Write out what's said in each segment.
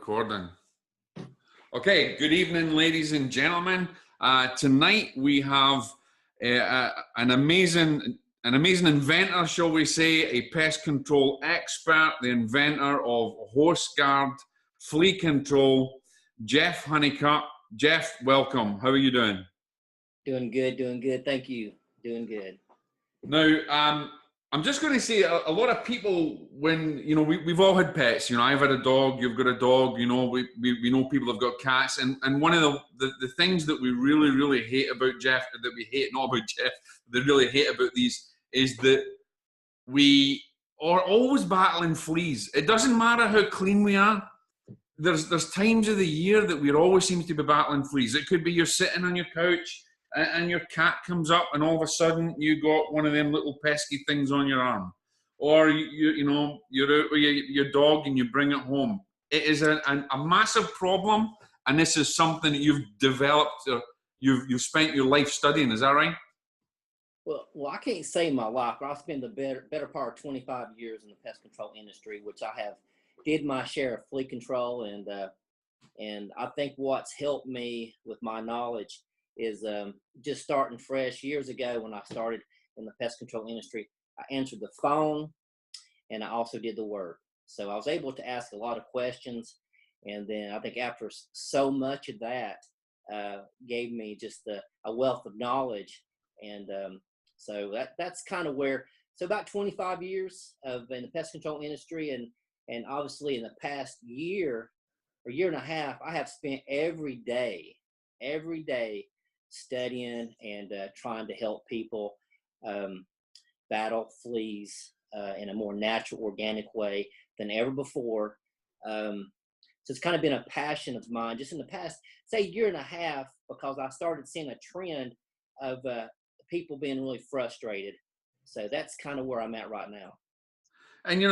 recording. Okay, good evening, ladies and gentlemen. Tonight we have an amazing inventor, shall we say, a pest control expert, the inventor of Hostguard flea control, Jeff Honeycutt. Jeff, welcome. How are you doing? Doing good. Thank you. Doing good. Now, I'm just going to say a lot of people, when, we've all had pets, I've had a dog, you've got a dog, we know people have got cats. And one of the things that we really, really hate about Jeff, that we hate not about Jeff, they really hate about these is that we are always battling fleas. It doesn't matter how clean we are. There's times of the year that we always seem to be battling fleas. It could be you're sitting on your couch and your cat comes up and all of a sudden you got one of them little pesky things on your arm. Or, you're out with your dog and you bring it home. It is a massive problem, and this is something that you've developed, you've spent your life studying. Is that right? Well, I can't say my life, but I spent the better part of 25 years in the pest control industry, which I have did my share of flea control, and I think what's helped me with my knowledge is just starting fresh. Years ago when I started in the pest control industry, I answered the phone and I also did the work. So I was able to ask a lot of questions, and then I think after so much of that gave me just a wealth of knowledge, and so that's kind of where. So about 25 years in the pest control industry, and obviously in the past year or year and a half, I have spent every day studying and trying to help people battle fleas in a more natural, organic way than ever before. So it's kind of been a passion of mine just in the past, say, year and a half, because I started seeing a trend of people being really frustrated. So that's kind of where I'm at right now. And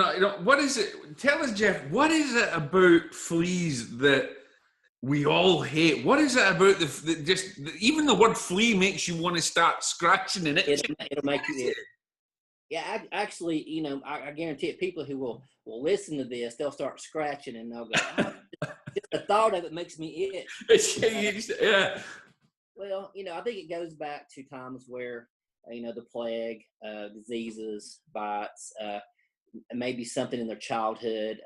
what is it? Tell us, Jeff, what is it about fleas that we all hate? What is it about even the word flea makes you want to start scratching and itching? It'll make you itch. Yeah, actually, I guarantee it, people who will listen to this, they'll start scratching and they'll go, oh, just the thought of it makes me itch. Yeah. Well, I think it goes back to times where, the plague, diseases, bites, maybe something in their childhood.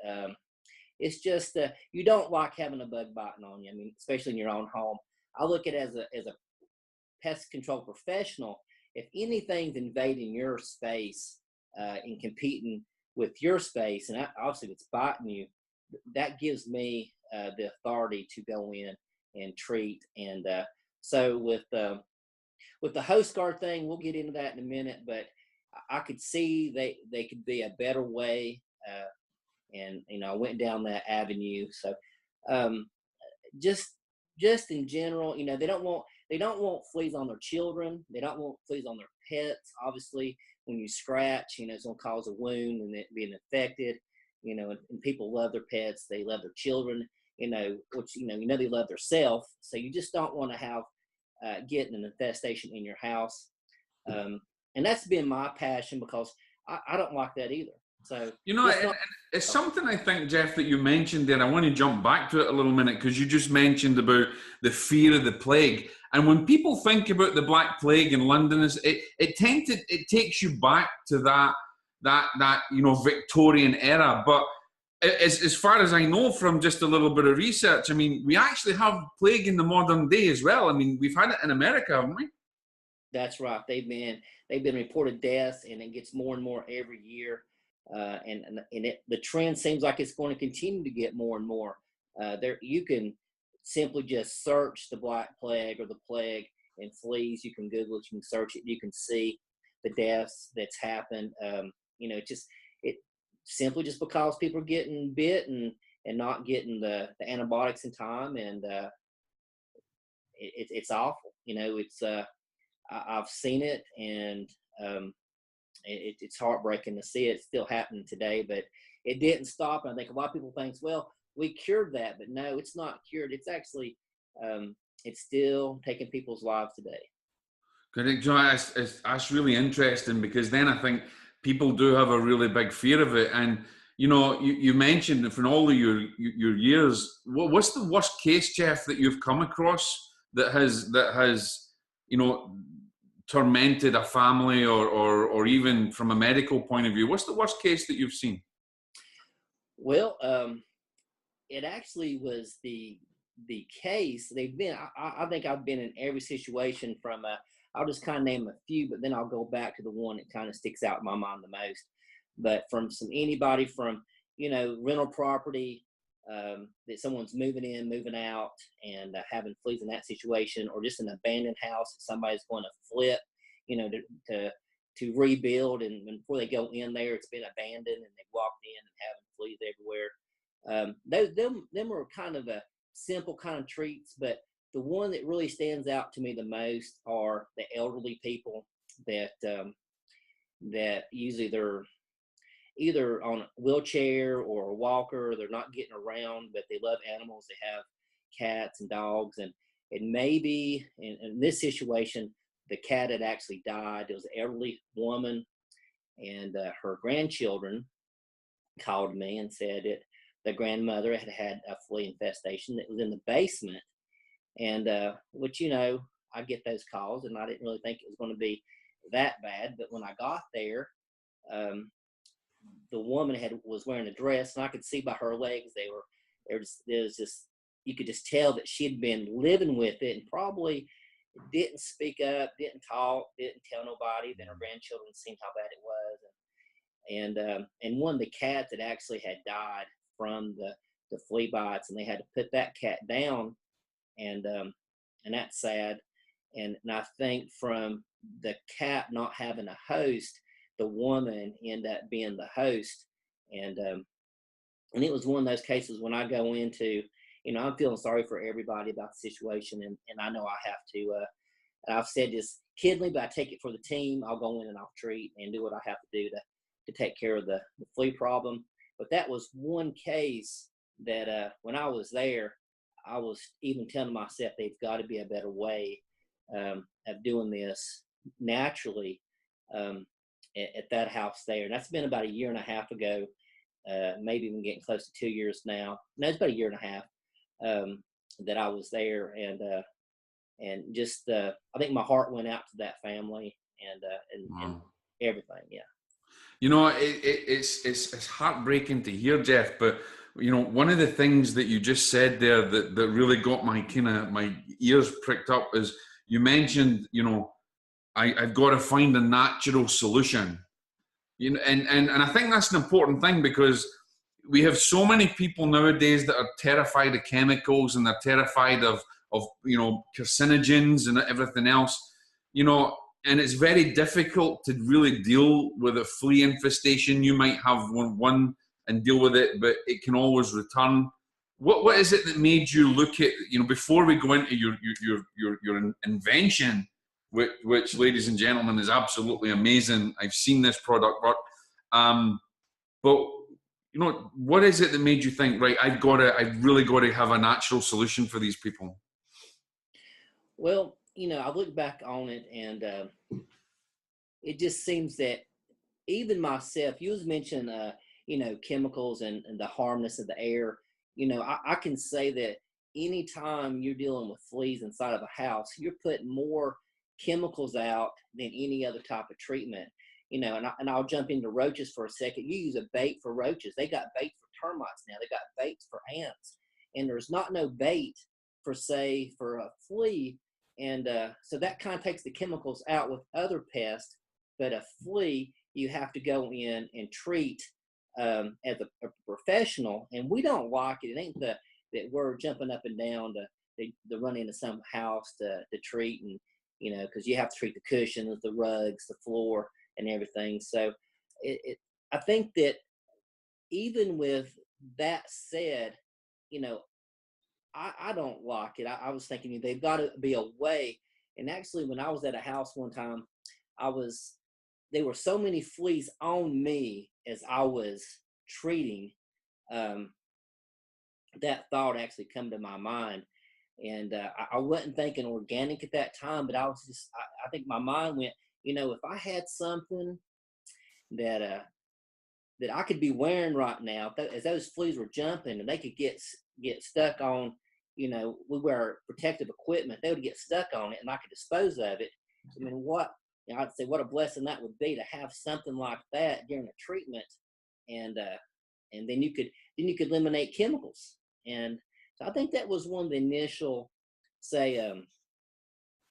It's just you don't like having a bug biting on you. I mean, especially in your own home. I look at it as a pest control professional. If anything's invading your space and competing with your space, and obviously it's biting you, that gives me the authority to go in and treat. And so with the Hostguard thing, we'll get into that in a minute, but I could see they could be a better way, and I went down that avenue. So just in general, they don't want fleas on their children. They don't want fleas on their pets. Obviously, when you scratch, it's going to cause a wound and it being infected. And people love their pets. They love their children. Which they love themselves. So you just don't want to have getting an infestation in your house. And that's been my passion, because I don't like that either. So it's something, I think, Jeff, that you mentioned there. I want to jump back to it a little minute, because you just mentioned about the fear of the plague. And when people think about the Black Plague in London, it takes you back to that Victorian era. But as far as I know from just a little bit of research, I mean, we actually have plague in the modern day as well. I mean, we've had it in America, haven't we? That's right. They've been reported deaths, and it gets more and more every year. The trend seems like it's going to continue to get more and more. You can simply just search the Black Plague or the plague and fleas. You can Google it, you can search it, you can see the deaths that's happened. It simply just because people are getting bit and not getting the antibiotics in time, and it's awful. I've seen it, and it's heartbreaking to see it still happening today, but it didn't stop. And I think a lot of people think, well, we cured that, but no, it's not cured. It's actually, it's still taking people's lives today. Correct, John. That's really interesting, because then I think people do have a really big fear of it. And you mentioned from all of your years, what's the worst case, Jeff, that you've come across that has tormented a family, or even from a medical point of view? What's the worst case that you've seen? Well, it actually was the case. They've been. I think I've been in every situation from. I'll just kind of name a few, but then I'll go back to the one that kind of sticks out in my mind the most. But from anybody from rental property, that someone's moving in, moving out, and having fleas in that situation, or just an abandoned house that somebody's going to flip, to rebuild, and before they go in there, it's been abandoned and they walked in and having fleas everywhere. Them are kind of a simple kind of treats, but the one that really stands out to me the most are the elderly people that usually they're either on a wheelchair or a walker. They're not getting around, but they love animals. They have cats and dogs, and maybe in this situation, the cat had actually died. It was an elderly woman, and her grandchildren called me and said that the grandmother had a flea infestation that was in the basement. And which, I get those calls, and I didn't really think it was going to be that bad. But when I got there, the woman was wearing a dress, and I could see by her legs you could just tell that she'd been living with it, and probably didn't speak up, didn't talk, didn't tell nobody. Then her grandchildren seen how bad it was, and one of the cats that actually had died from the flea bites, and they had to put that cat down, and that's sad. And I think from the cat not having a host, the woman ended up being the host, and it was one of those cases when I go into, I'm feeling sorry for everybody about the situation, and I know I have to. I've said this kidly, but I take it for the team. I'll go in and I'll treat and do what I have to do to take care of the flea problem. But that was one case that when I was there, I was even telling myself they've got to be a better way of doing this naturally at that house there. And that's been about a year and a half ago, maybe even getting close to 2 years now. No, it's about a year and a half that I was there, and just I think my heart went out to that family and everything. Yeah. It's heartbreaking to hear, Jeff, but one of the things that you just said there that really got my ears pricked up is you mentioned, I've got to find a natural solution. And I think that's an important thing, because we have so many people nowadays that are terrified of chemicals, and they're terrified of carcinogens and everything else, and it's very difficult to really deal with a flea infestation. You might have one and deal with it, but it can always return. What is it that made you look at, before we go into your invention, which, ladies and gentlemen, is absolutely amazing. I've seen this product work. But what is it that made you think, right, I've really got to have a natural solution for these people? Well, I look back on it, and it just seems that even myself, you was mentioning, chemicals and the harmness of the air. I can say that anytime you're dealing with fleas inside of a house, you're putting more chemicals out than any other type of treatment. And I'll jump into roaches for a second. You use a bait for roaches. They got bait for termites now. They got baits for ants, and there's not no bait for a flea. And so that kind of takes the chemicals out with other pests. But a flea, you have to go in and treat as a professional, and we don't like it. It ain't that we're jumping up and down to run into some house to treat, and because you have to treat the cushions, the rugs, the floor, and everything. So I think that even with that said, I don't like it. I was thinking they've got to be a way. And actually, when I was at a house one time, there were so many fleas on me as I was treating. That thought actually come to my mind. And I wasn't thinking organic at that time, but I think my mind went, if I had something that that I could be wearing right now, as those fleas were jumping and they could get stuck on, we wear protective equipment, they would get stuck on it and I could dispose of it. I mean, I'd say what a blessing that would be to have something like that during a treatment, and then you could eliminate chemicals. And so I think that was one of the initial, say,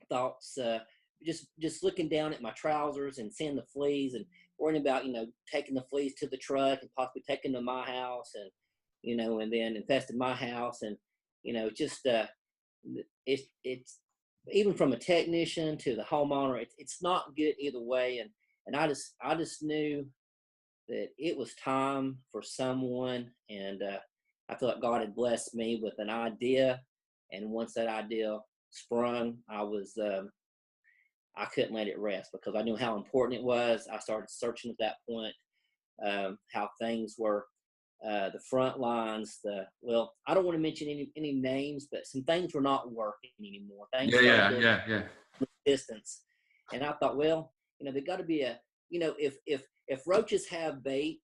thoughts. Just looking down at my trousers and seeing the fleas and worrying about taking the fleas to the truck and possibly taking them to my house, and and then infesting my house, and just it's even from a technician to the homeowner, it's not good either way. And I just knew that it was time for someone, and I feel like God had blessed me with an idea, and once that idea sprung, I couldn't let it rest because I knew how important it was. I started searching at that point, how things were, the front lines. I don't want to mention any names, but some things were not working anymore. Things Yeah. distance, and I thought, well, there got to be if roaches have bait,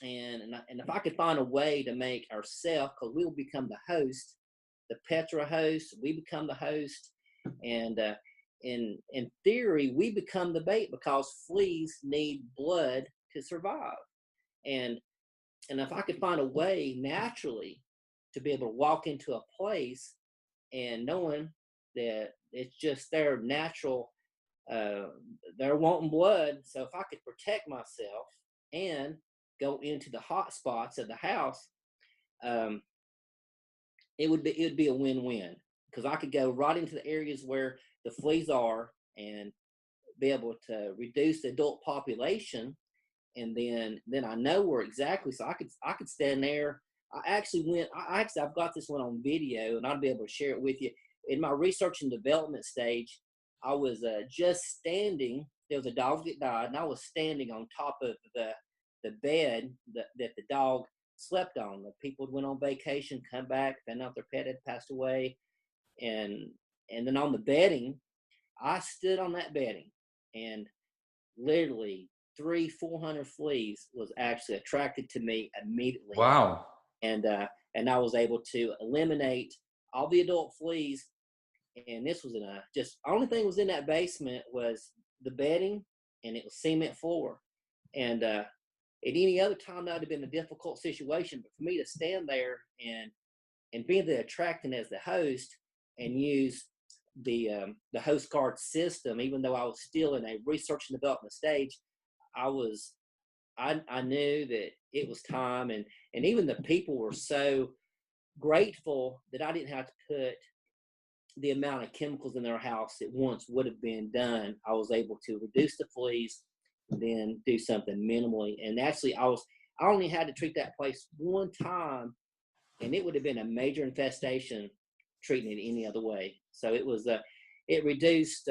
and if I could find a way to make ourselves, because we will become the host, the pets are a host, we become the host, and in theory, we become the bait because fleas need blood to survive. And if I could find a way naturally to be able to walk into a place and knowing that it's just their natural, they're wanting blood. So if I could protect myself and go into the hot spots of the house, it would be a win-win, because I could go right into the areas where the fleas are and be able to reduce the adult population, and then I know where exactly, so I could stand there. I've got this one on video, and I'll be able to share it with you. In my research and development stage, I was just standing. There was a dog that died, and I was standing on top of the bed that the dog slept on. The people went on vacation, come back, found out their pet had passed away, and then on the bedding, I stood on that bedding, and literally 300-400 fleas was actually attracted to me immediately. Wow. And I was able to eliminate all the adult fleas. And this was only thing was in that basement was the bedding, and it was cement floor. And at any other time, that would have been a difficult situation. But for me to stand there and be the attractant as the host and use the Hostguard system, even though I was still in a research and development stage, I knew that it was time, and even the people were so grateful that I didn't have to put the amount of chemicals in their house that once would have been done. I was able to reduce the fleas and then do something minimally. And actually, I only had to treat that place one time, and it would have been a major infestation treating it any other way. So it reduced,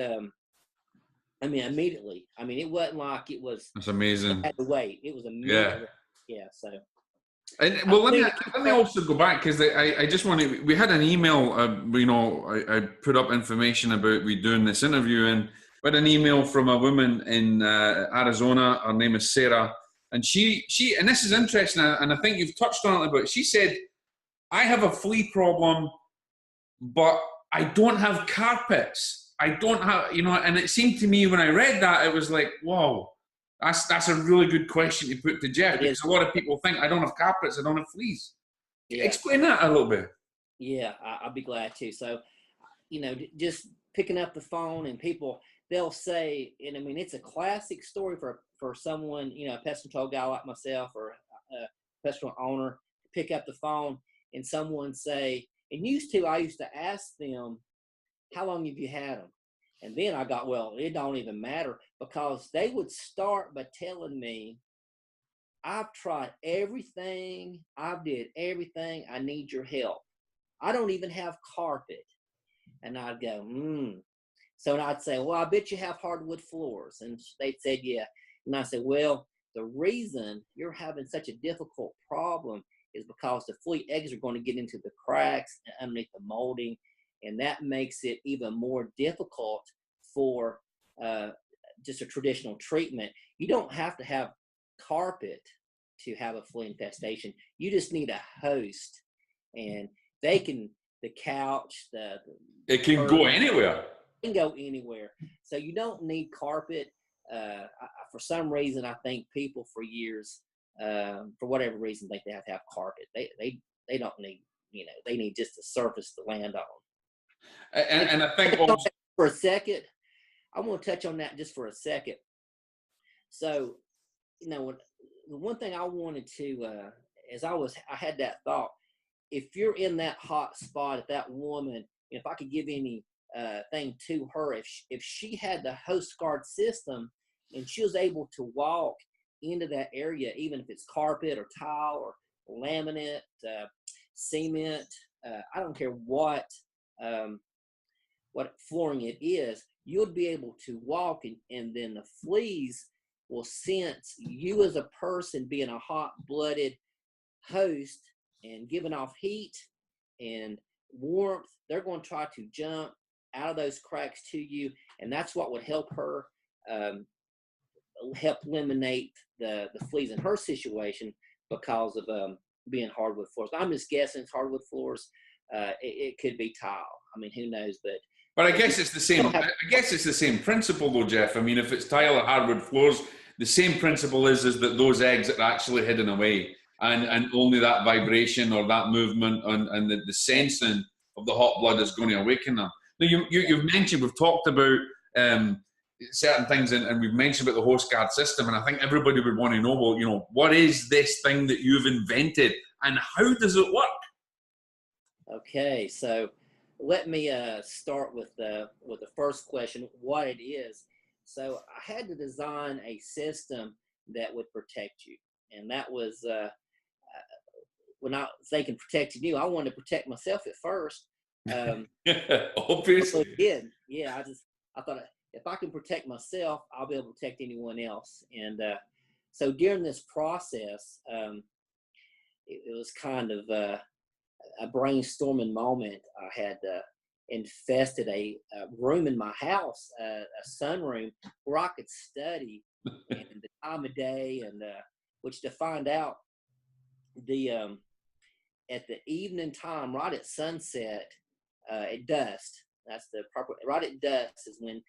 immediately. I mean, it wasn't like it was. That's amazing. It had to wait. It was immediately. Yeah. So. And well, let me also go back, because I just want to. We had an email. I put up information about we doing this interview, and we had an email from a woman in Arizona. Her name is Sarah, and she and this is interesting, and I think you've touched on it. But she said, "I have a flea problem, but I don't have carpets. I don't have, and it seemed to me when I read that, it was like, whoa, that's a really good question to put to Jeff, because a lot of people think I don't have carpets, I don't have fleas. Yeah. Explain that a little bit. Yeah, I'll be glad to. So, just picking up the phone, and people, they'll say, and I mean, it's a classic story for someone, a pest control guy like myself, or a pest control owner, to pick up the phone and someone say, I used to ask them, how long have you had them? And then I got, well, it don't even matter, because they would start by telling me, I've tried everything. I've did everything. I need your help. I don't even have carpet. And I'd go, So I'd say, well, I bet you have hardwood floors. And they'd say, yeah. And I said, well, the reason you're having such a difficult problem is because the flea eggs are going to get into the cracks and underneath the molding. And that makes it even more difficult for just a traditional treatment. You don't have to have carpet to have a flea infestation. You just need a host, and they can, the couch, it can go anywhere. It can go anywhere. So you don't need carpet. For some reason, I think people for years, for whatever reason, think they have to have carpet. They don't need, they need just a surface to land on. And I think also, for a second, I want to touch on that just for a second. So, the one thing I wanted to, I had that thought, if you're in that hot spot, if that woman, if I could give any thing to her, if she had the Hostguard system and she was able to walk into that area, even if it's carpet or tile or laminate, cement, I don't care what flooring it is, you'll be able to walk, and then the fleas will sense you as a person being a hot-blooded host and giving off heat and warmth. They're going to try to jump out of those cracks to you, and that's what would help her help eliminate the fleas in her situation because of being hardwood floors. I'm just guessing it's hardwood floors. It could be tile. I mean, who knows? But I guess it's the same. I guess it's the same principle, though, Jeff. I mean, if it's tile or hardwood floors, the same principle is that those eggs are actually hidden away, and only that vibration or that movement and the sensing of the hot blood is going to awaken them. Now, you've mentioned, we've talked about certain things, and we've mentioned about the Hostguard system, and I think everybody would want to know, well, what is this thing that you've invented, and how does it work? Okay, so let me start with the first question, what it is. So I had to design a system that would protect you, and that was when I was thinking protecting you, I wanted to protect myself at first. Obviously, yeah. I thought if I can protect myself, I'll be able to protect anyone else. And so during this process, it was kind of a brainstorming moment. I had infested a room in my house, a sunroom, where I could study and the time of day, and which to find out at the evening time, right at sunset, at dusk. That's the proper. Right at dusk is when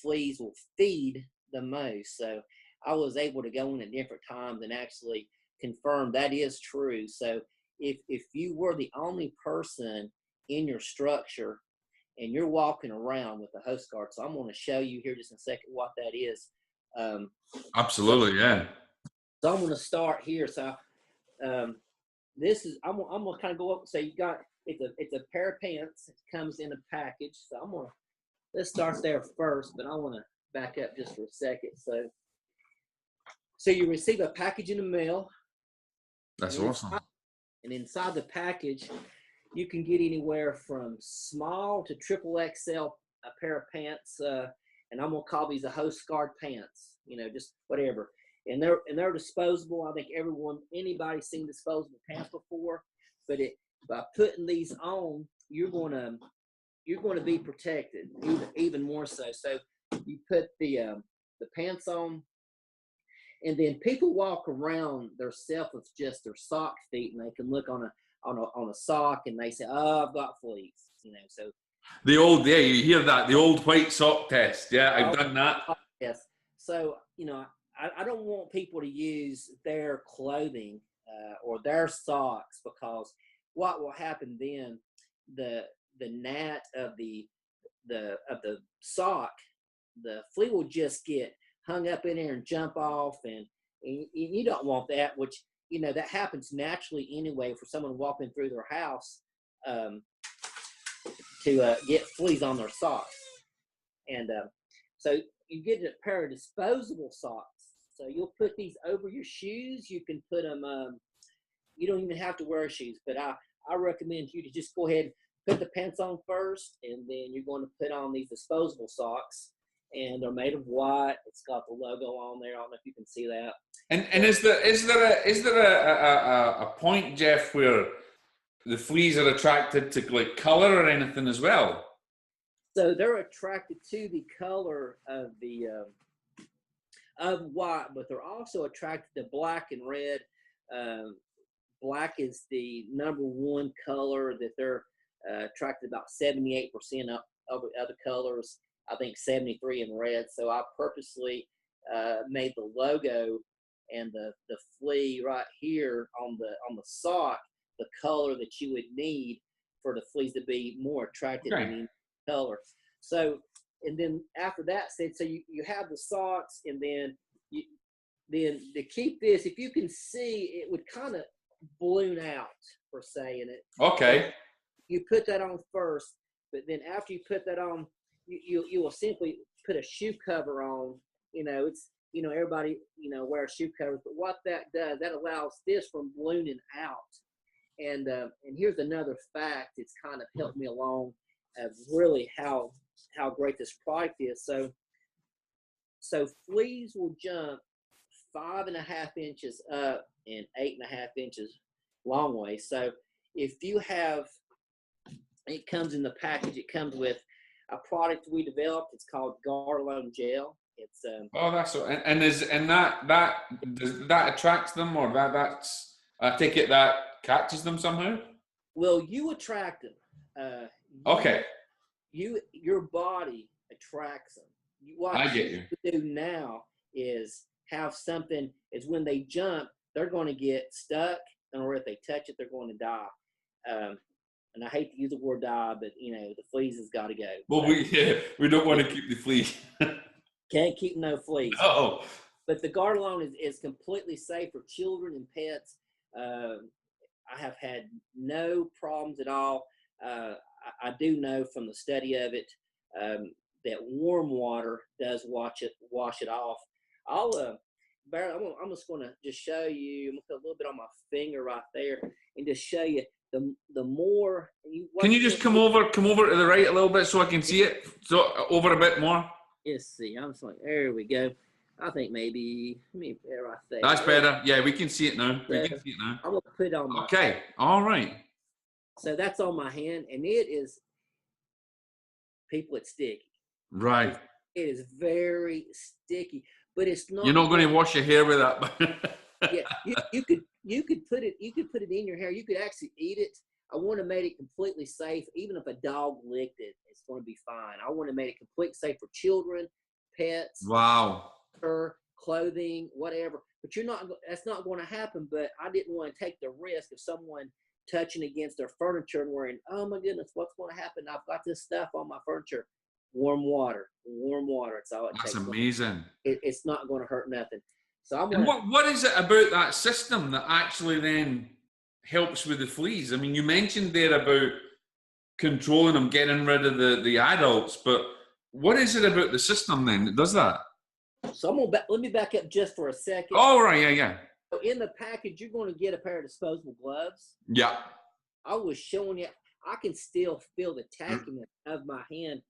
fleas will feed the most. So I was able to go in at different times and actually confirm that is true. So if you were the only person in your structure and you're walking around with a Hostguard, so I'm going to show you here just in a second what that is. Absolutely, yeah. So I'm going to start here. So this is I'm gonna kind of go up. So you got it's a pair of pants. It comes in a package. So let's start there first, but I want to back up just for a second. So you receive a package in the mail. That's awesome. And inside the package, you can get anywhere from small to triple XL a pair of pants, and I'm gonna call these a Hostguard pants. Just whatever. And they're disposable. I think anybody's seen disposable pants before, but by putting these on, you're going to be protected even more so. So you put the pants on, and then people walk around themselves with just their sock feet, and they can look on a sock, and they say, "Oh, I've got fleas." So the old, yeah, you hear that, the old white sock test. Yeah, I've done that. Yes. So I don't want people to use their clothing or their socks, because what will happen then, the gnat of the sock, the flea will just get hung up in there and jump off, and you don't want that, which that happens naturally anyway for someone walking through their house to get fleas on their socks. And so you get a pair of disposable socks. So you'll put these over your shoes. You can put them, you don't even have to wear shoes, but I recommend you to just go ahead and put the pants on first, and then you're going to put on these disposable socks, and they're made of white. It's got the logo on there. I don't know if you can see that. And is there a point, Jeff, where the fleas are attracted to like color or anything as well? So they're attracted to the color of of white, but they're also attracted to black and red. Black is the number one color that they're attracted about 78% of other colors. I think 73 in red. So I purposely made the logo and the flea right here on the sock the color that you would need for the fleas to be more attracted Okay. in any color. So, and then after that, so you have the socks, and then then to keep this, if you can see, it would kind of balloon out per se in it. Okay. You put that on first, but then after you put that on, you will simply put a shoe cover on. It's everybody wears shoe covers, but what that does, that allows this from ballooning out. And here's another fact that's kind of helped me along of really how great this product is. So fleas will jump 5.5 inches up and 8.5 inches long way. So if you have, it comes in the package. It comes with a product we developed. It's called Garland Gel. It's Oh, that's so. And that does that attracts them, or that's I take it that catches them somehow. Well, you attract them. Okay. Your body attracts them. What I get you. do now is have something. Is when they jump, they're going to get stuck, or if they touch it, they're going to die. And I hate to use the word die, but the fleas has got to go. Well, we don't want to keep the flea. Can't keep no fleas. Oh. But the Gardelone is completely safe for children and pets. I have had no problems at all. I do know from the study of it that warm water does wash it off. Barry, I'm just going to just show you. I'm going to put a little bit on my finger right there and just show you the more. Can you just come over to the right a little bit so I can see it? So over a bit more. Let's see. I'm just like, there we go. I think maybe right there. That's better. Yeah, we can see it now. We can see it now. I'm going to put it on my. Okay. All right. So that's on my hand, and it is. People, it's sticky. Right. It is very sticky, but it's not. You're not going to wash your hair with that. Yeah, you could put it in your hair. You could actually eat it. I want to make it completely safe. Even if a dog licked it, it's going to be fine. I want to make it completely safe for children, pets. Wow. Clothing, whatever. But that's not going to happen. But I didn't want to take the risk of someone touching against their furniture and worrying, oh my goodness, what's going to happen? I've got this stuff on my furniture. Warm water. It's all it takes. That's amazing. It's not going to hurt nothing. So what is it about that system that actually then helps with the fleas? I mean, you mentioned there about controlling them, getting rid of the adults, but what is it about the system then that does that? So let me back up just for a second. Oh, right, yeah. So in the package, you're going to get a pair of disposable gloves. Yeah. I was showing you, I can still feel the tackiness of my hand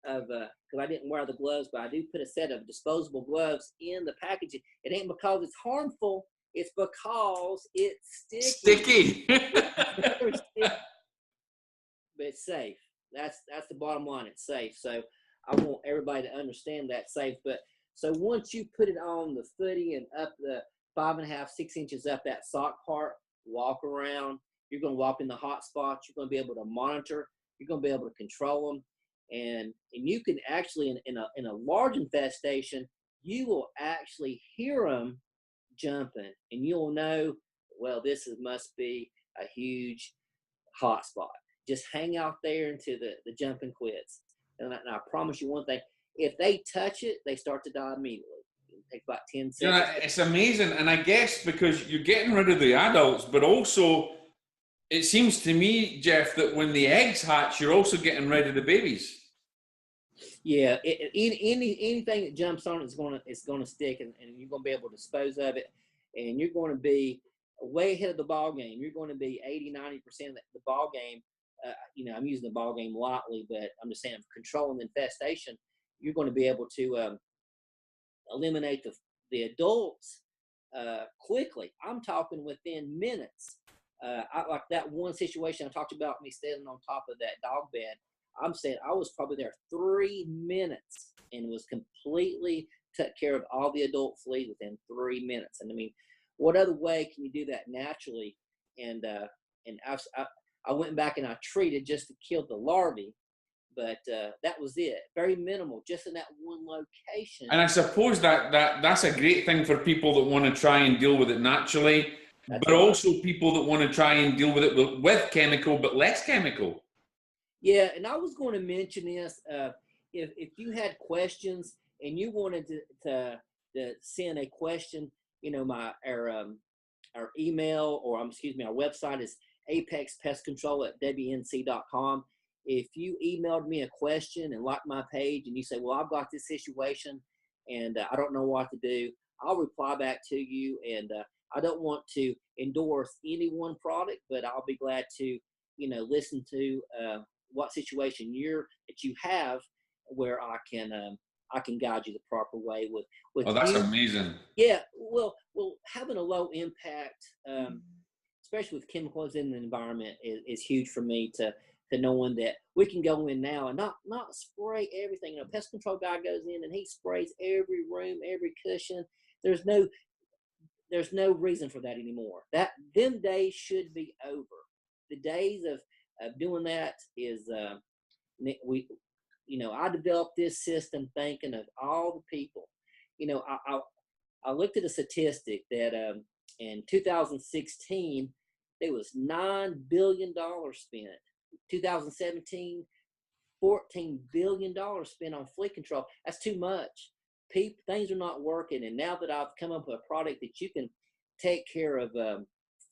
because I didn't wear the gloves, but I do put a set of disposable gloves in the package. It ain't because it's harmful. It's because it's sticky. But it's safe. That's the bottom line. It's safe. So I want everybody to understand that safe. But so once you put it on the footy and up the 5.5, 6 inches up that sock part, walk around. You're going to walk in the hot spots. You're going to be able to monitor. You're going to be able to control them. And you can actually, in a large infestation, you will actually hear them jumping. And you'll know, well, must be a huge hot spot. Just hang out there until the jumping quits. And I promise you one thing. If they touch it, they start to die immediately. It takes about 10 seconds. Yeah, it's amazing. And I guess because you're getting rid of the adults, but also it seems to me, Jeff, that when the eggs hatch, you're also getting rid of the babies. Yeah, anything that jumps on it's going to stick, and you're going to be able to dispose of it, and you're going to be way ahead of the ball game. You're going to be 80-90% of the ball game. I'm using the ball game lightly, but I'm just saying controlling the infestation. You're going to be able to eliminate the adults quickly. I'm talking within minutes. Like that one situation I talked about, me standing on top of that dog bed. I'm saying I was probably there 3 minutes and was completely took care of all the adult fleas within 3 minutes. And I mean, what other way can you do that naturally? And I went back and I treated just to kill the larvae, but that was it. Very minimal, just in that one location. And I suppose that's a great thing for people that want to try and deal with it naturally, but also people that want to try and deal with it with chemical, but less chemical. Yeah, and I was going to mention this. If you had questions and you wanted to send a question, you know, our email, or our website is apexpestcontrol@wnc.com. If you emailed me a question and liked my page and you say, well, I've got this situation and I don't know what to do, I'll reply back to you. And I don't want to endorse any one product, but I'll be glad to, you know, listen to what situation that you have, where I can guide you the proper way with Oh, that's you. amazing. Yeah, well, having a low impact, especially with chemicals in the environment, is huge for me, to knowing that we can go in now and not spray everything. You know, pest control guy goes in and he sprays every room, every cushion. There's no reason for that anymore. Them days should be over. The days of doing that is I developed this system thinking of all the people. You know, I looked at a statistic that in 2016 there was $9 billion spent. 2017, $14 billion spent on flea control. That's too much. Things are not working. And now that I've come up with a product that you can take care of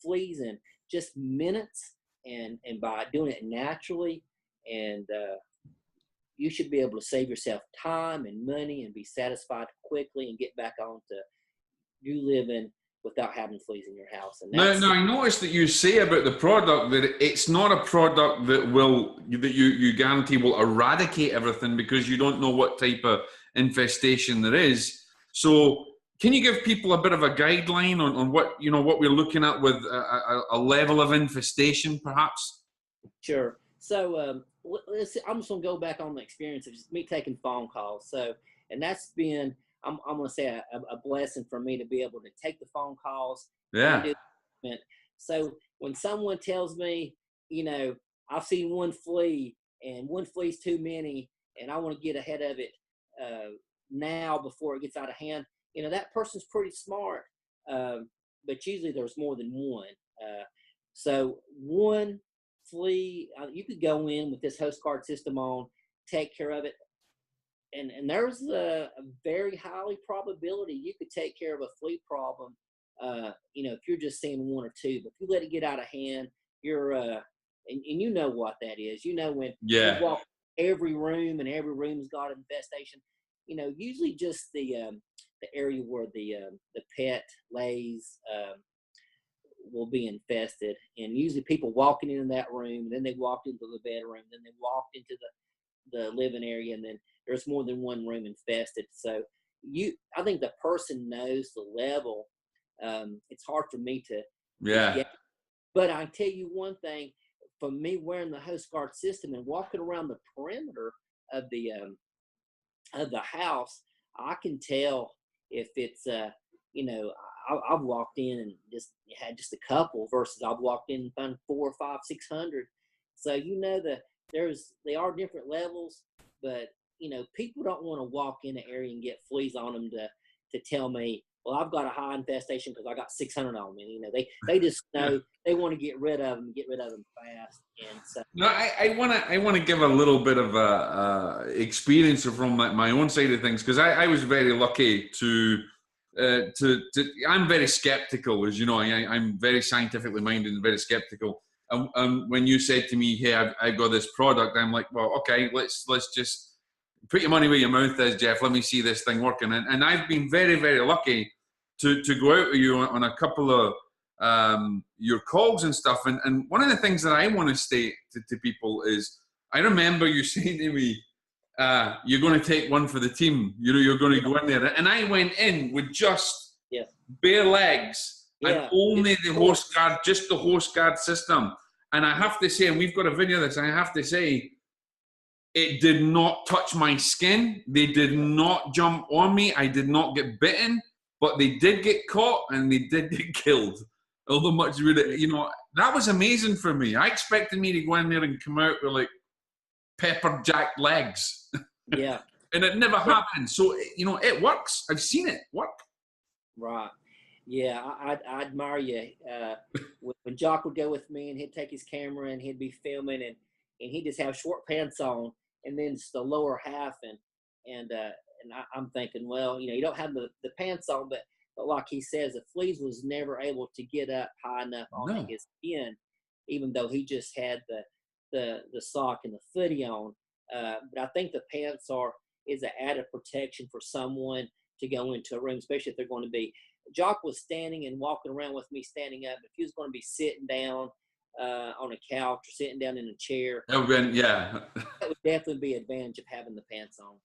fleas in just minutes, and by doing it naturally, and you should be able to save yourself time and money and be satisfied quickly and get back on to you living without having fleas in your house. And now I noticed that you say about the product that it's not a product that you guarantee will eradicate everything, because you don't know what type of infestation there is. So can you give people a bit of a guideline on what we're looking at with a level of infestation, perhaps? Sure. So I'm just gonna go back on the experience of just me taking phone calls. So, and that's been, I'm gonna say a blessing for me to be able to take the phone calls. Yeah. So when someone tells me, you know, I've seen one flea and one flea's too many, and I want to get ahead of it now before it gets out of hand, you know, that person's pretty smart. But usually there's more than one. So one flea, you could go in with this Hostguard system on, take care of it. And there's a very highly probability you could take care of a flea problem, if you're just seeing one or two. But if you let it get out of hand, you're, and you know what that is. You know, when you walk every room and every room's got an infestation, you know, usually just the area where the pet lays will be infested. And usually people walking into that room, then they walked into the bedroom, then they walked into the living area, and then there's more than one room infested. So I think the person knows the level. It's hard for me to get, but I tell you one thing, for me wearing the Hostguard system and walking around the perimeter of the house, I can tell if it's I've walked in and just had just a couple versus I've walked in and found 400, 500, 600. So you know that they are different levels, but you know, people don't want to walk in the area and get fleas on them to tell me, well, I've got a high infestation because I got 600 on me. You know, they just know they want to get rid of them fast. And so, no, I want to give a little bit of experience from my own side of things, because I was very lucky to I'm very skeptical, as you know. I'm very scientifically minded and very skeptical. And when you said to me, "Hey, I've got this product," I'm like, "Well, okay, let's just put your money where your mouth is, Jeff. Let me see this thing working." And I've been very, very lucky to go out with you on a couple of your calls and stuff. And one of the things that I want to state to people is, I remember you saying to me, you're going to take one for the team. You know, you're going to go in there. And I went in with just bare legs and only the Hostguard system. And I have to say, and we've got a video of this, and I have to say, it did not touch my skin. They did not jump on me. I did not get bitten. but they did get caught and they did get killed. Although much really, that was amazing for me. I expected me to go in there and come out with like pepper jack legs. Yeah. And it never happened. So, it works. I've seen it work. Right. Yeah, I admire you. When Jock would go with me and he'd take his camera and he'd be filming and he'd just have short pants on and then just the lower half and I'm thinking, well, you don't have the pants on, but like he says, the fleas was never able to get up high enough on his skin, even though he just had the sock and the footy on. But I think the pants is an added protection for someone to go into a room, especially if they're going to be. Jock was standing and walking around with me standing up. If he was going to be sitting down on a couch or sitting down in a chair, that would definitely be an advantage of having the pants on.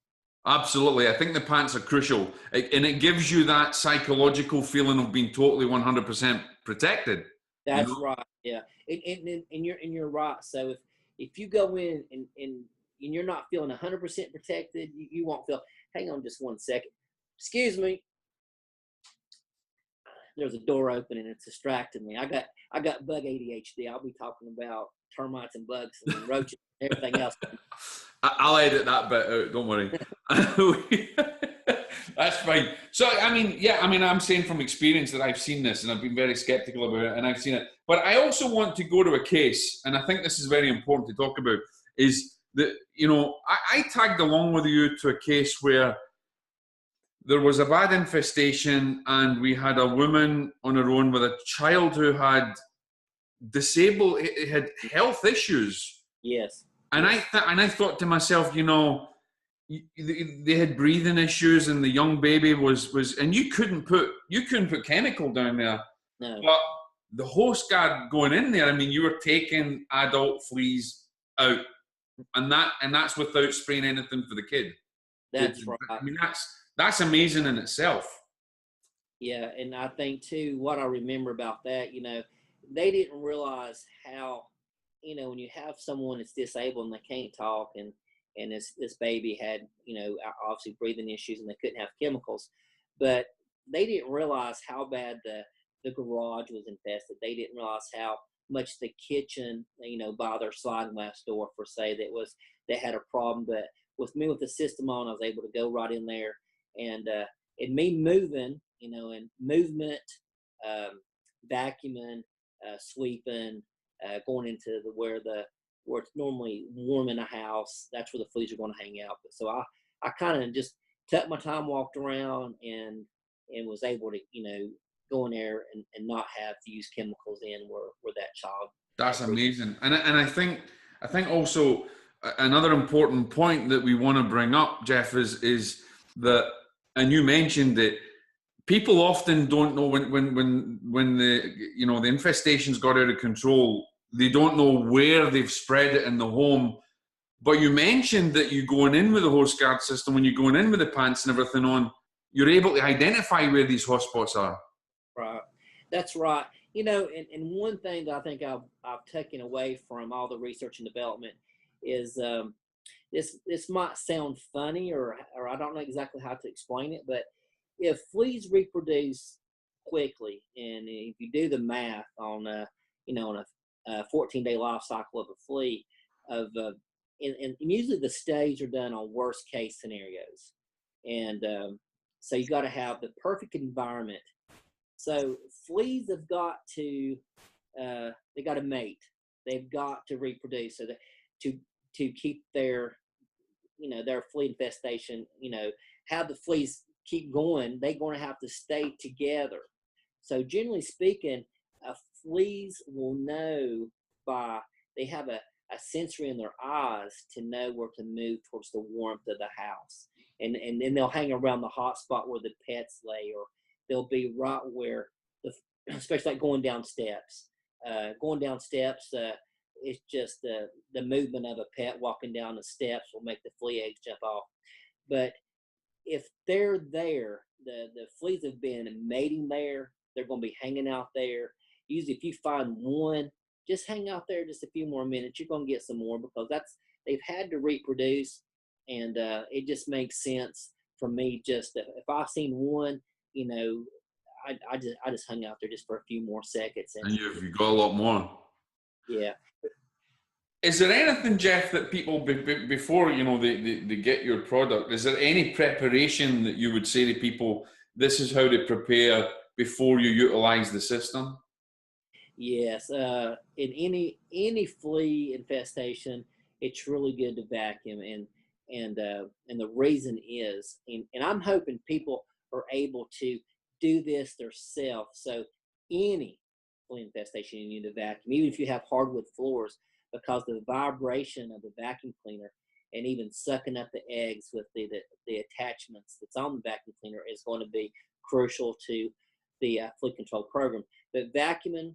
Absolutely. I think the pants are crucial. And it gives you that psychological feeling of being totally 100% protected. That's right. Yeah. And you're right. So if you go in and you're not feeling 100% protected, you won't feel, hang on just one second. Excuse me. There's a door open and it's distracting me. I got bug ADHD. I'll be talking about termites and bugs and roaches and everything else. I'll edit that bit out. Don't worry. That's fine. So, I'm saying from experience that I've seen this and I've been very skeptical about it and I've seen it. But I also want to go to a case, and I think this is very important to talk about, is that, I tagged along with you to a case where there was a bad infestation and we had a woman on her own with a child who had had health issues. Yes. And I thought to myself, they had breathing issues and the young baby was and you couldn't put chemical down there. No. But the Hostguard going in there, you were taking adult fleas out. And that's without spraying anything for the kid. That's right. That's amazing in itself. Yeah, and I think too, what I remember about that, they didn't realize how, when you have someone that's disabled and they can't talk, and this baby had, obviously breathing issues and they couldn't have chemicals, but they didn't realize how bad the garage was infested. They didn't realize how much the kitchen, by their sliding glass door, for say, they had a problem. But with me with the system on, I was able to go right in there and me moving, and movement, vacuuming, sweeping, going into where it's normally warm in a house. That's where the fleas are going to hang out. But so I kind of just took my time, walked around, and was able to, go in there and not have to use chemicals in where that child. That's amazing. And I think also another important point that we want to bring up, Jeff, is that, and you mentioned it, people often don't know when the the infestation's got out of control, they don't know where they've spread it in the home. But you mentioned that you going in with the Hostguard system, when you're going in with the pants and everything on, you're able to identify where these hotspots are. Right. That's right. And one thing that I think I've taken away from all the research and development is this might sound funny or I don't know exactly how to explain it, but if fleas reproduce quickly, and if you do the math on on a 14-day life cycle of a flea, and usually the studies are done on worst case scenarios, and so you got to have the perfect environment. So fleas have got to they got to mate, they've got to reproduce, so that to keep their their flea infestation, have the fleas keep going, they're going to have to stay together. So generally speaking, fleas will know they have a sensory in their eyes to know where to move towards the warmth of the house. And then they'll hang around the hot spot where the pets lay, or they'll be right where, especially like going down steps. It's just the movement of a pet walking down the steps will make the flea eggs jump off. But if they're there, the fleas have been mating there, they're going to be hanging out there. Usually if you find one, just hang out there just a few more minutes. You're going to get some more, because they've had to reproduce, and it just makes sense for me. Just if I've seen one, I just hung out there just for a few more seconds, and And you've got a lot more. yeah. Is there anything, Jeff, that people before they get your product? Is there any preparation that you would say to people? This is how to prepare before you utilize the system. Yes, in any flea infestation, it's really good to vacuum, and the reason is, and I'm hoping people are able to do this themselves. So any flea infestation, you need to vacuum, even if you have hardwood floors, because the vibration of the vacuum cleaner and even sucking up the eggs with the attachments that's on the vacuum cleaner is going to be crucial to the flea control program. But vacuuming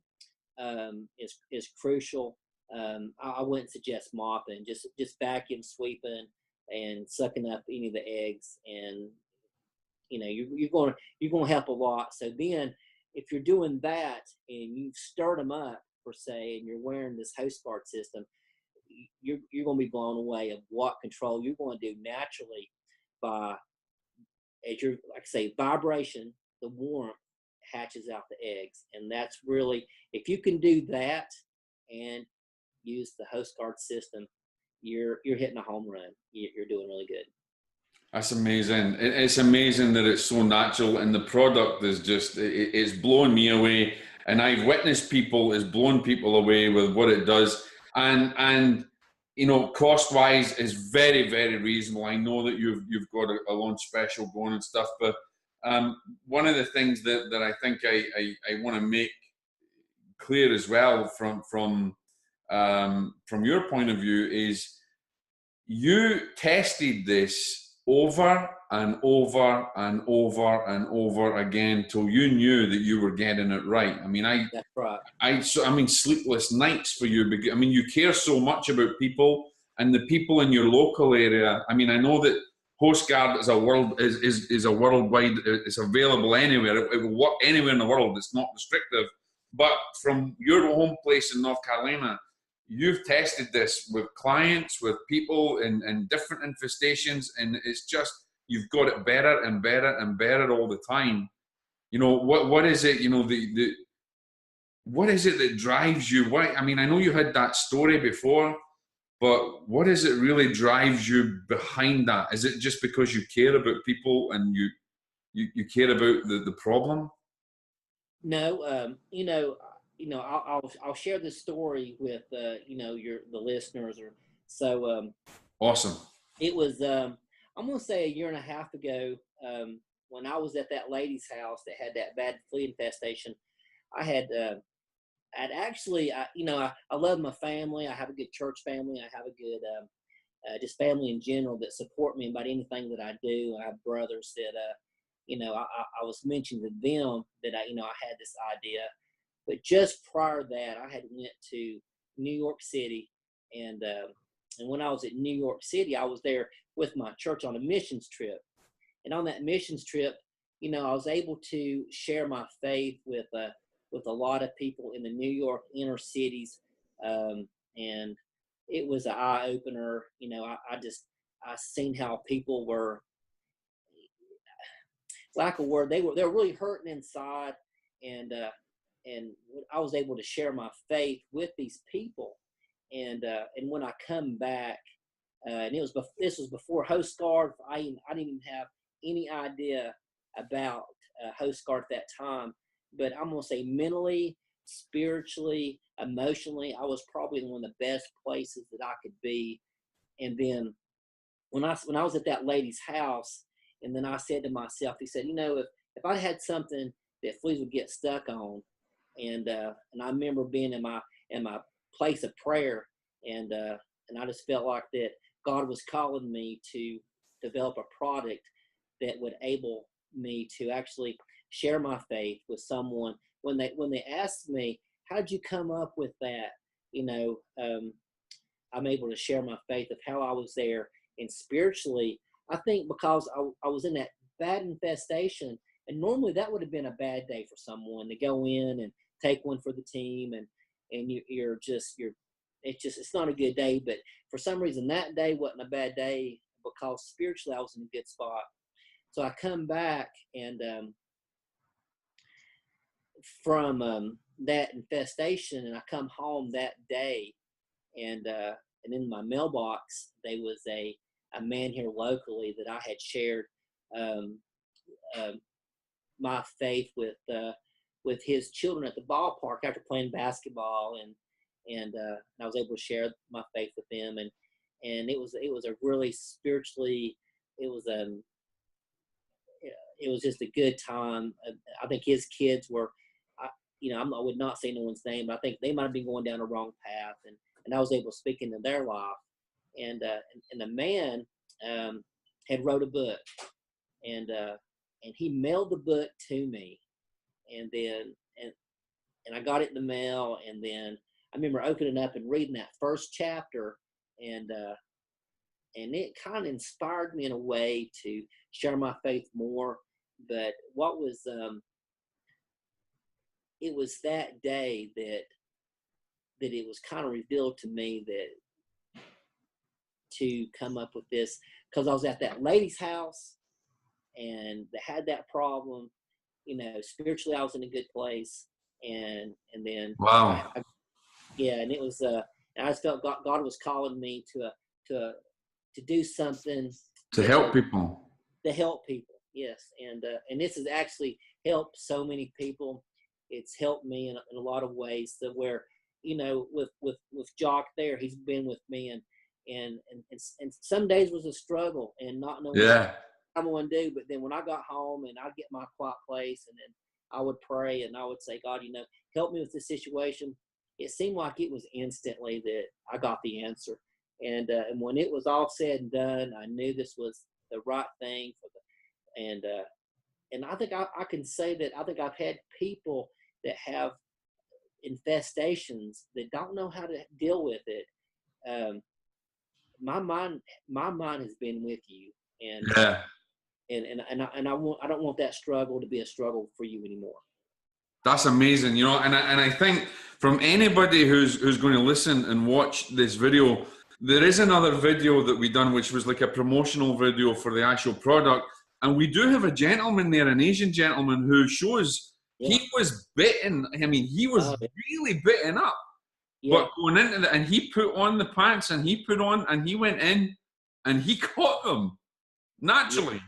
is crucial. I wouldn't suggest mopping, just vacuum sweeping and sucking up any of the eggs, and you're going to help a lot. So then, if you're doing that and you've stirred them up per se, and you're wearing this Hostguard system, you're going to be blown away of what control you're going to do naturally by, as you're, like I say, vibration, the warmth hatches out the eggs. And that's really, if you can do that and use the Hostguard system, you're hitting a home run. You're doing really good. That's amazing. It's amazing that it's so natural, and the product is just, it's blown me away. And I've witnessed it's blown people away with what it does. And cost wise is very, very reasonable. I know that you've got a launch special going and stuff, but one of the things that I think I want to make clear as well from your point of view is you tested this over and over and over and over again till you knew that you were getting it right. I mean, That's right. sleepless nights for you. I mean, you care so much about people and the people in your local area. I mean, I know that Hostguard is a worldwide. It's available anywhere. It will work anywhere in the world. It's not restrictive. But from your home place in North Carolina, you've tested this with clients, with people in different infestations, and it's just, you've got it better and better and better all the time. What is it? What is it that drives you? I mean, I know you had that story before, but what is it really drives you behind that? Is it just because you care about people and you care about the problem? No, I'll share this story with the listeners. Or so. Awesome. It was I'm gonna say a year and a half ago, when I was at that lady's house that had that bad flea infestation. I had I love my family. I have a good church family. I have a good just family in general that support me about anything that I do. I have brothers that I was mentioning to them that I had this idea. But just prior to that, I had went to New York City, and when I was at New York City, I was there with my church on a missions trip. And on that missions trip, I was able to share my faith with a lot of people in the New York inner cities, and it was an eye opener. I seen how people were, lack of word, they were really hurting inside, and I was able to share my faith with these people, and when I come back, and this was before Hostguard. I didn't even have any idea about Hostguard at that time, but I'm gonna say mentally, spiritually, emotionally, I was probably in one of the best places that I could be. And then when I was at that lady's house, and then I said to myself, he said, if I had something that fleas would get stuck on, and I remember being in my place of prayer, and I just felt like that God was calling me to develop a product that would enable me to actually share my faith with someone. When they asked me, how'd you come up with that? I'm able to share my faith of how I was there. And spiritually, I think because I was in that bad infestation, and normally that would have been a bad day for someone to go in and take one for the team, and it's not a good day. But for some reason that day wasn't a bad day, because spiritually I was in a good spot. So I come back, and from that infestation, and I come home that day, and in my mailbox there was a man here locally that I had shared my faith with his children at the ballpark after playing basketball, and I was able to share my faith with them, and it was a really spiritually, it was just a good time. I think his kids were, I would not say no one's name, but I think they might have been going down the wrong path, and I was able to speak into their life, and the man had wrote a book, and he mailed the book to me, and then and I got it in the mail, and then I remember opening up and reading that first chapter, and it kind of inspired me in a way to share my faith more. But what was it was that day that it was kind of revealed to me that to come up with this, because I was at that lady's house and they had that problem. Spiritually I was in a good place, and then Wow. and it was and I just felt God was calling me to do something To help people. To help people, yes, and this has actually helped so many people. It's helped me in a lot of ways, to where with Jock there, he's been with me, and some days was a struggle and not knowing what I'm going to do. But then when I got home and I'd get my quiet place, and then I would pray and I would say, God, help me with this situation. It seemed like it was instantly that I got the answer. And when it was all said and done, I knew this was the right thing and I think I can say that I think I've had people that have infestations that don't know how to deal with it. My mind has been with you, and I don't want that struggle to be a struggle for you anymore. That's amazing, and I think from anybody who's going to listen and watch this video, there is another video that we done, which was like a promotional video for the actual product. And we do have a gentleman there, an Asian gentleman, who shows he was bitten. I mean, he was really bitten up. But going into that, and he put on the pants, and he put on, and he went in, and he caught them naturally.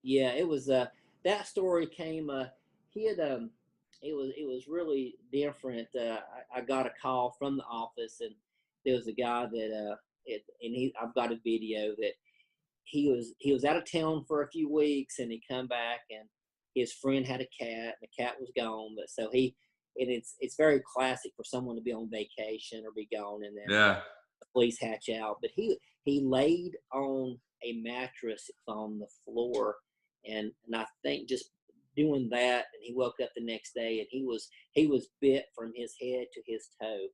Yeah, it was that story came. He had it was really different. I got a call from the office, and there was a guy that I've got a video that he was out of town for a few weeks, and he come back, and his friend had a cat, and the cat was gone. But so it's very classic for someone to be on vacation or be gone, and then the police hatch out. But he laid on a mattress on the floor, and I think just doing that, and he woke up the next day, and he was bit from his head to his toe,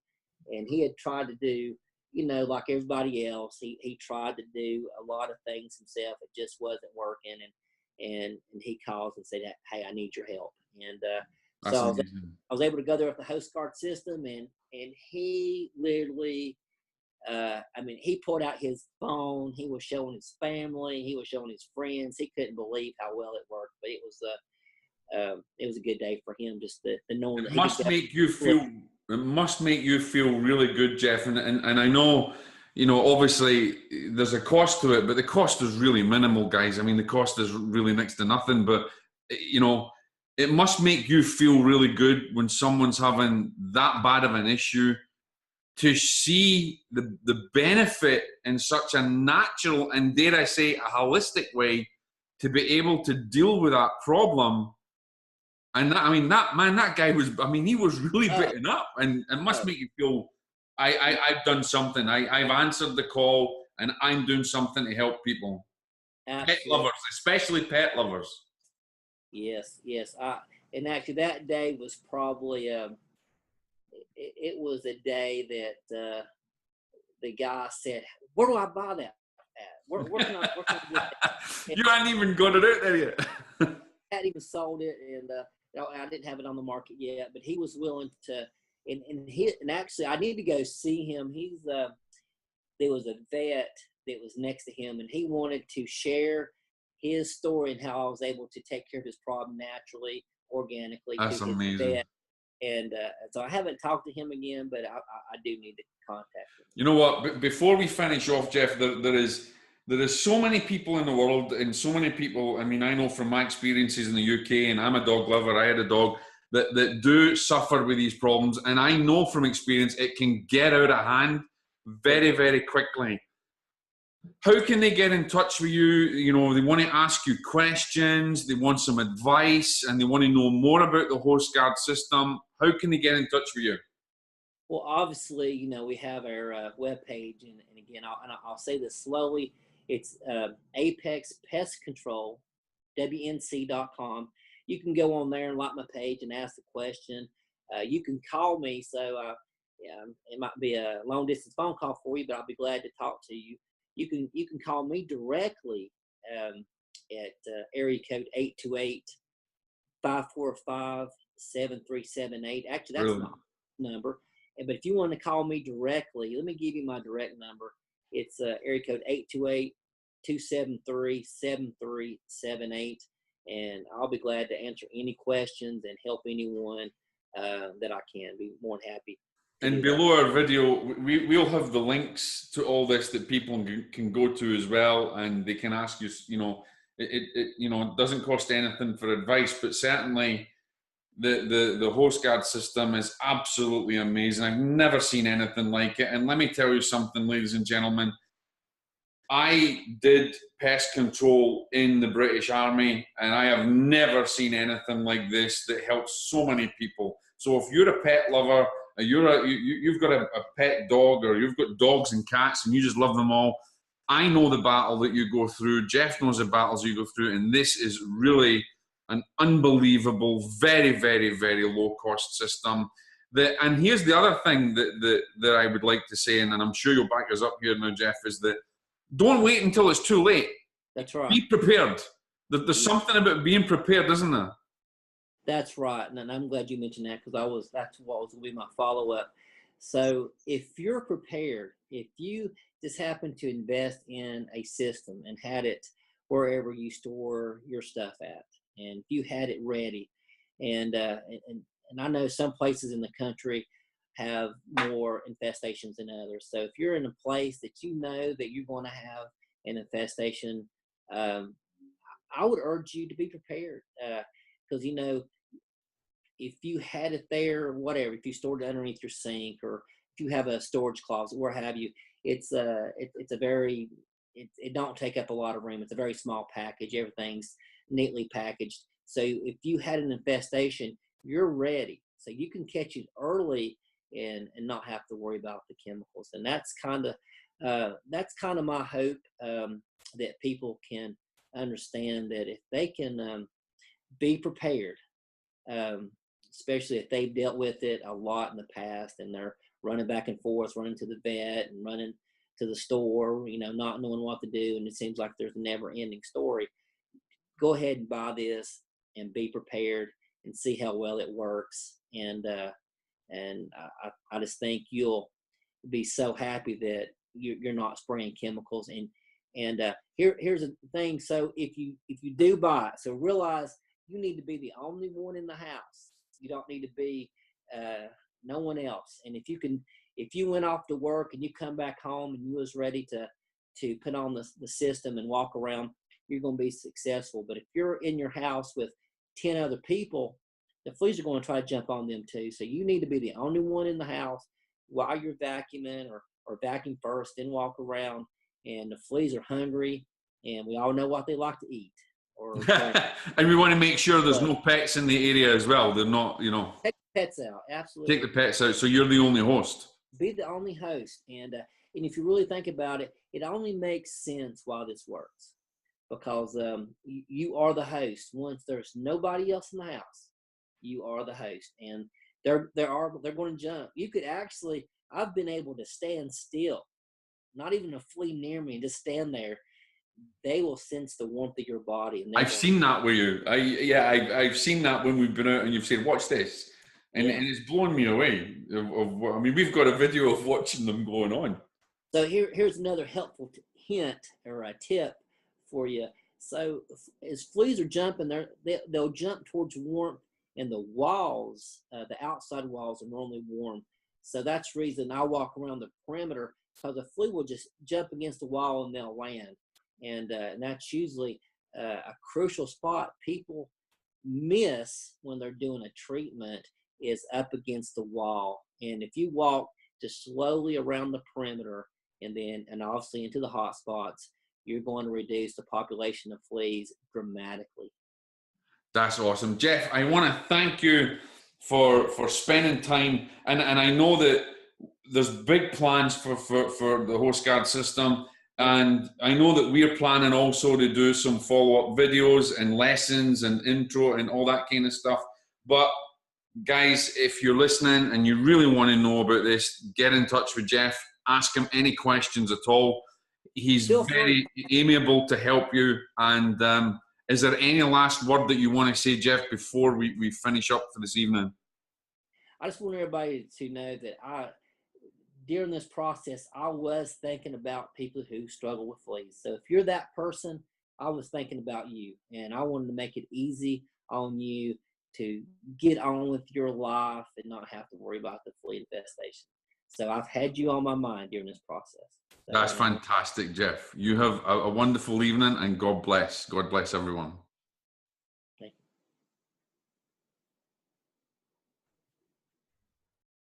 and he had tried to do, like everybody else, he tried to do a lot of things himself. It just wasn't working, and he calls and said, "Hey, I need your help." And so I was able to go there with the Hostguard system, and he literally, he pulled out his phone. He was showing his family. He was showing his friends. He couldn't believe how well it worked. But it was a good day for him, just the knowing that it must make you feel. It must make you feel really good, Jeff. And I know, obviously there's a cost to it, but the cost is really minimal, guys. I mean, the cost is really next to nothing. But it must make you feel really good when someone's having that bad of an issue, to see the benefit in such a natural and, dare I say, a holistic way to be able to deal with that problem. And that guy was, he was really bitten up, and it must make you feel, I've done something. I've answered the call, and I'm doing something to help people. Absolutely. Pet lovers, especially pet lovers. Yes. And actually that day was probably, it was a day that the guy said, "Where do I buy that at? Where can I get that?" You hadn't even got it out there yet. I hadn't even sold it, and I didn't have it on the market yet. But he was willing to, and actually I need to go see him. There was a vet that was next to him, and he wanted to share his story and how I was able to take care of his problem naturally, organically. That's amazing. And so I haven't talked to him again, but I do need to contact him. You know what? Before we finish off, Jeff, there is so many people in the world, and so many people. I mean, I know from my experiences in the UK, and I'm a dog lover. I had a dog that do suffer with these problems, and I know from experience it can get out of hand very, very quickly. How can they get in touch with you? You know, they want to ask you questions, they want some advice, and they want to know more about the Hostguard system. How can they get in touch with you? Well, obviously, you know, we have our webpage, and again, I'll say this slowly. It's Apex Pest Control, WNC.com. You can go on there and like my page and ask a question. You can call me, so it might be a long distance phone call for you, but I'll be glad to talk to you. You can call me directly at area code 828-545-7378. Actually, that's my number. But if you want to call me directly, let me give you my direct number. It's area code 828-273-7378. And I'll be glad to answer any questions and help anyone that I can. Be more than happy. And below our video, we'll have the links to all this that people can go to as well, and they can ask you. You know, it doesn't cost anything for advice, but certainly the Hostguard system is absolutely amazing. I've never seen anything like it. And let me tell you something, ladies and gentlemen. I did pest control in the British Army, and I have never seen anything like this that helps so many people. So if you're a pet lover, you've got a pet dog, or you've got dogs and cats and you just love them all, I know the battle that you go through. Jeff knows the battles you go through, and this is really an unbelievable, very, very, very low-cost system. And here's the other thing that I would like to say, and I'm sure you'll back us up here now, Jeff, is that don't wait until it's too late. That's right. Be prepared. There's something about being prepared, isn't there? That's right, and I'm glad you mentioned that, because that's what was going to be my follow-up. So if you're prepared, if you just happen to invest in a system and had it wherever you store your stuff at, and if you had it ready, and I know some places in the country have more infestations than others. So if you're in a place that you know that you're going to have an infestation, I would urge you to be prepared, because you know, if you had it there, or whatever, if you stored it underneath your sink, or if you have a storage closet, where have you, it don't take up a lot of room. It's a very small package. Everything's neatly packaged. So if you had an infestation, you're ready. So you can catch it early and not have to worry about the chemicals. And that's kind of my hope, that people can understand that if they can be prepared, especially if they've dealt with it a lot in the past and they're running back and forth, running to the vet and running to the store, you know, not knowing what to do, and it seems like there's a never-ending story. Go ahead and buy this and be prepared and see how well it works. And I just think you'll be so happy that you're not spraying chemicals. And here's the thing. So if you do buy it, so realize you need to be the only one in the house. You don't need to be no one else. And if you went off to work and you come back home and you was ready to put on the system and walk around, you're going to be successful. But if you're in your house with 10 other people, the fleas are going to try to jump on them too. So you need to be the only one in the house while you're vacuuming, or vacuum first, then walk around. And the fleas are hungry, and we all know what they like to eat. And we want to make sure there's no pets in the area as well. They're not, you know. Take the pets out, absolutely. Take the pets out, so you're the only host. Be the only host. And if you really think about it, it only makes sense why this works. Because you are the host. Once there's nobody else in the house, you are the host. And they're going to jump. You could actually, I've been able to stand still, not even a flea near me, and just stand there. They will sense the warmth of your body. And I've seen that with you. I've seen that when we've been out and you've said, watch this. And it's blown me away. I mean, we've got a video of watching them going on. So here's another helpful hint or a tip for you. So as fleas are jumping, they'll jump towards warmth and the walls, the outside walls, are normally warm. So that's the reason I walk around the perimeter, because the flea will just jump against the wall and they'll land. And that's usually a crucial spot people miss when they're doing a treatment, is up against the wall. And if you walk just slowly around the perimeter and obviously into the hot spots, you're going to reduce the population of fleas dramatically. That's awesome. Jeff, I want to thank you for spending time. And I know that there's big plans for the Hostguard system. And I know that we're planning also to do some follow-up videos and lessons and intro and all that kind of stuff. But guys, if you're listening and you really want to know about this, get in touch with Jeff. Ask him any questions at all. He's very amiable to help you. And is there any last word that you want to say, Jeff, before we finish up for this evening? I just want everybody to know that during this process, I was thinking about people who struggle with fleas. So if you're that person, I was thinking about you, and I wanted to make it easy on you to get on with your life and not have to worry about the flea infestation. So I've had you on my mind during this process. So that's fantastic, Jeff. You have a wonderful evening, and God bless. God bless everyone.